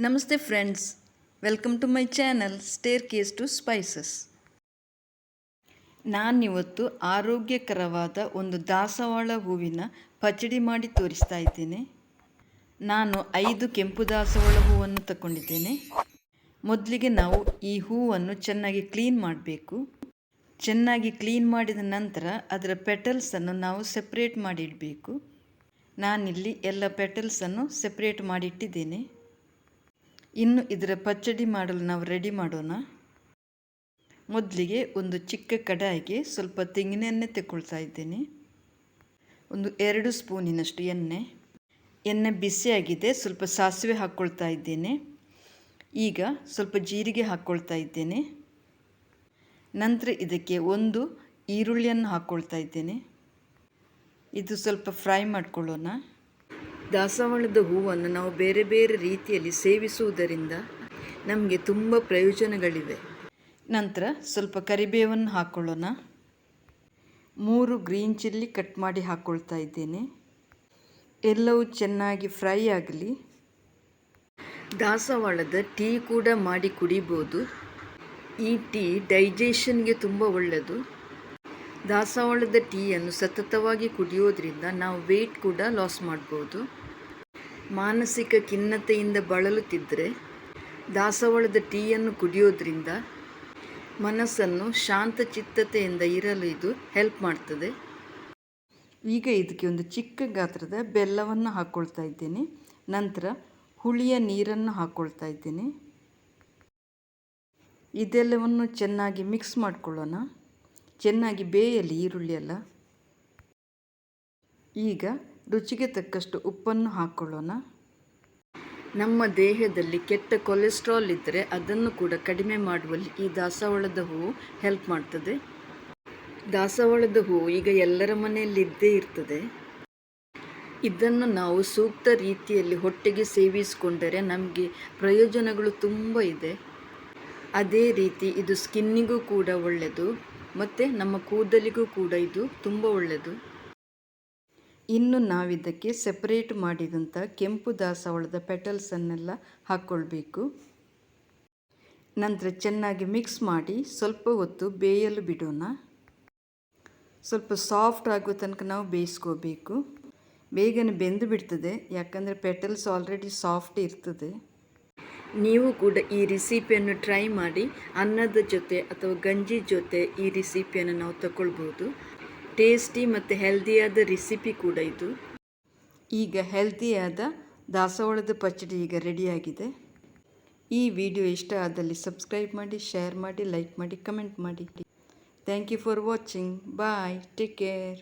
ನಮಸ್ತೆ friends, welcome to my channel staircase to spices. ನಾನಿವತ್ತು ಆರೋಗ್ಯಕರವಾದ ಒಂದು ದಾಸವಾಳ ಹೂವಿನ ಪಚಡಿ ಮಾಡಿ ತೋರಿಸ್ತಾ ಇದ್ದೇನೆ. ನಾನು 5 ಕೆಂಪು ದಾಸವಾಳ ಹೂವನ್ನು ತಗೊಂಡಿದ್ದೇನೆ. ಮೊದಲಿಗೆ ನಾವು ಈ ಹೂವನ್ನು ಚೆನ್ನಾಗಿ ಕ್ಲೀನ್ ಮಾಡಬೇಕು. ಚೆನ್ನಾಗಿ ಕ್ಲೀನ್ ಮಾಡಿದ ನಂತರ ಅದರ ಪೆಟಲ್ಸನ್ನು ನಾವು ಸೆಪ್ರೇಟ್ ಮಾಡಿಡಬೇಕು. ನಾನಿಲ್ಲಿ ಎಲ್ಲ ಪೆಟಲ್ಸನ್ನು ಸೆಪ್ರೇಟ್ ಮಾಡಿಟ್ಟಿದ್ದೇನೆ. ಇನ್ನು ಇದರ ಪಚ್ಚಡಿ ಮಾಡಲು ನಾವು ರೆಡಿ ಮಾಡೋಣ. ಮೊದಲಿಗೆ ಒಂದು ಚಿಕ್ಕ ಕಡಾಯಿಗೆ ಸ್ವಲ್ಪ ತೆಂಗಿನ ಎಣ್ಣೆ ತಗೊಳ್ತಾ ಇದ್ದೇನೆ. ಒಂದು 2 ಸ್ಪೂನಿನಷ್ಟು ಎಣ್ಣೆ ಬಿಸಿಯಾಗಿದೆ. ಸ್ವಲ್ಪ ಸಾಸಿವೆ ಹಾಕ್ಕೊಳ್ತಾ ಇದ್ದೇನೆ. ಈಗ ಸ್ವಲ್ಪ ಜೀರಿಗೆ ಹಾಕ್ಕೊಳ್ತಾ ಇದ್ದೇನೆ. ನಂತರ ಇದಕ್ಕೆ ಒಂದು ಈರುಳ್ಳಿಯನ್ನು ಹಾಕ್ಕೊಳ್ತಾ ಇದ್ದೇನೆ. ಇದು ಸ್ವಲ್ಪ ಫ್ರೈ ಮಾಡ್ಕೊಳ್ಳೋಣ. ದಾಸವಾಳದ ಹೂವನ್ನು ನಾವು ಬೇರೆ ಬೇರೆ ರೀತಿಯಲ್ಲಿ ಸೇವಿಸುವುದರಿಂದ ನಮಗೆ ತುಂಬ ಪ್ರಯೋಜನಗಳಿವೆ. ನಂತರ ಸ್ವಲ್ಪ ಕರಿಬೇವನ್ನು ಹಾಕ್ಕೊಳ್ಳೋಣ. 3 ಗ್ರೀನ್ ಚಿಲ್ಲಿ ಕಟ್ ಮಾಡಿ ಹಾಕ್ಕೊಳ್ತಾ ಇದ್ದೇನೆ. ಎಲ್ಲವೂ ಚೆನ್ನಾಗಿ ಫ್ರೈ ಆಗಲಿ. ದಾಸವಾಳದ ಟೀ ಕೂಡ ಮಾಡಿ ಕುಡಿಬೋದು. ಈ ಟೀ ಡೈಜೆಷನ್ಗೆ ತುಂಬ ಒಳ್ಳೆಯದು. ದಾಸವಾಳದ ಟೀಯನ್ನು ಸತತವಾಗಿ ಕುಡಿಯೋದ್ರಿಂದ ನಾವು ವೆಯ್ಟ್ ಕೂಡ ಲಾಸ್ ಮಾಡ್ಬೋದು. ಮಾನಸಿಕ ಖಿನ್ನತೆಯಿಂದ ಬಳಲುತ್ತಿದ್ದರೆ ದಾಸವಾಳದ ಟೀಯನ್ನು ಕುಡಿಯೋದ್ರಿಂದ ಮನಸ್ಸನ್ನು ಶಾಂತಚಿತ್ತತೆಯಿಂದ ಇರಲು ಇದು ಹೆಲ್ಪ್ ಮಾಡ್ತದೆ. ಈಗ ಇದಕ್ಕೆ ಒಂದು ಚಿಕ್ಕ ಗಾತ್ರದ ಬೆಲ್ಲವನ್ನು ಹಾಕ್ಕೊಳ್ತಾ ಇದ್ದೇನೆ. ನಂತರ ಹುಳಿಯ ನೀರನ್ನು ಹಾಕ್ಕೊಳ್ತಾ ಇದ್ದೇನೆ. ಇದೆಲ್ಲವನ್ನು ಚೆನ್ನಾಗಿ ಮಿಕ್ಸ್ ಮಾಡ್ಕೊಳ್ಳೋಣ. ಚೆನ್ನಾಗಿ ಬೇಯಲಿ ಈರುಳ್ಳಿ ಎಲ್ಲ. ಈಗ ರುಚಿಗೆ ತಕ್ಕಷ್ಟು ಉಪ್ಪನ್ನು ಹಾಕ್ಕೊಳ್ಳೋಣ. ನಮ್ಮ ದೇಹದಲ್ಲಿ ಕೆಟ್ಟ ಕೊಲೆಸ್ಟ್ರಾಲ್ ಇದ್ದರೆ ಅದನ್ನು ಕೂಡ ಕಡಿಮೆ ಮಾಡುವಲ್ಲಿ ಈ ದಾಸವಾಳದ ಹೂವು ಹೆಲ್ಪ್ ಮಾಡ್ತದೆ. ದಾಸವಾಳದ ಹೂವು ಈಗ ಎಲ್ಲರ ಮನೆಯಲ್ಲಿ ಇದ್ದೇ ಇರ್ತದೆ. ಇದನ್ನು ನಾವು ಸೂಕ್ತ ರೀತಿಯಲ್ಲಿ ಹೊಟ್ಟೆಗೆ ಸೇವಿಸಿಕೊಂಡರೆ ನಮಗೆ ಪ್ರಯೋಜನಗಳು ತುಂಬ ಇದೆ. ಅದೇ ರೀತಿ ಇದು ಸ್ಕಿನ್ನಿಗೂ ಕೂಡ ಒಳ್ಳೆಯದು ಮತ್ತು ನಮ್ಮ ಕೂದಲಿಗೂ ಕೂಡ ಇದು ತುಂಬ ಒಳ್ಳೆಯದು. ಇನ್ನು ನಾವಿದಕ್ಕೆ ಸೆಪರೇಟ್ ಮಾಡಿದಂಥ ಕೆಂಪು ದಾಸವಾಳದ ಪೆಟಲ್ಸನ್ನೆಲ್ಲ ಹಾಕ್ಕೊಳ್ಬೇಕು. ನಂತರ ಚೆನ್ನಾಗಿ ಮಿಕ್ಸ್ ಮಾಡಿ ಸ್ವಲ್ಪ ಹೊತ್ತು ಬೇಯಲು ಬಿಡೋಣ. ಸ್ವಲ್ಪ ಸಾಫ್ಟ್ ಆಗೋ ತನಕ ನಾವು ಬೇಯಿಸ್ಕೋಬೇಕು. ಬೇಗನೆ ಬೆಂದು ಬಿಡ್ತದೆ, ಯಾಕಂದರೆ ಪೆಟಲ್ಸ್ ಆಲ್ರೆಡಿ ಸಾಫ್ಟ್ ಇರ್ತದೆ. ನೀವು ಕೂಡ ಈ ರೆಸಿಪಿಯನ್ನು ಟ್ರೈ ಮಾಡಿ. ಅನ್ನದ ಜೊತೆ ಅಥವಾ ಗಂಜಿ ಜೊತೆ ಈ ರೆಸಿಪಿಯನ್ನು ನಾವು ತಗೊಳ್ಬೋದು. ಟೇಸ್ಟಿ ಮತ್ತು ಹೆಲ್ದಿಯಾದ ರೆಸಿಪಿ ಕೂಡ ಇದು. ಈಗ ಹೆಲ್ದಿಯಾದ ದಾಸವಾಳದ ಪಚ್ಚಡಿ ಈಗ ರೆಡಿಯಾಗಿದೆ. ಈ ವಿಡಿಯೋ ಇಷ್ಟ ಆದಲ್ಲಿ ಸಬ್ಸ್ಕ್ರೈಬ್ ಮಾಡಿ, ಶೇರ್ ಮಾಡಿ, ಲೈಕ್ ಮಾಡಿ, ಕಮೆಂಟ್ ಮಾಡಿ. Thank you for watching. Bye, take care.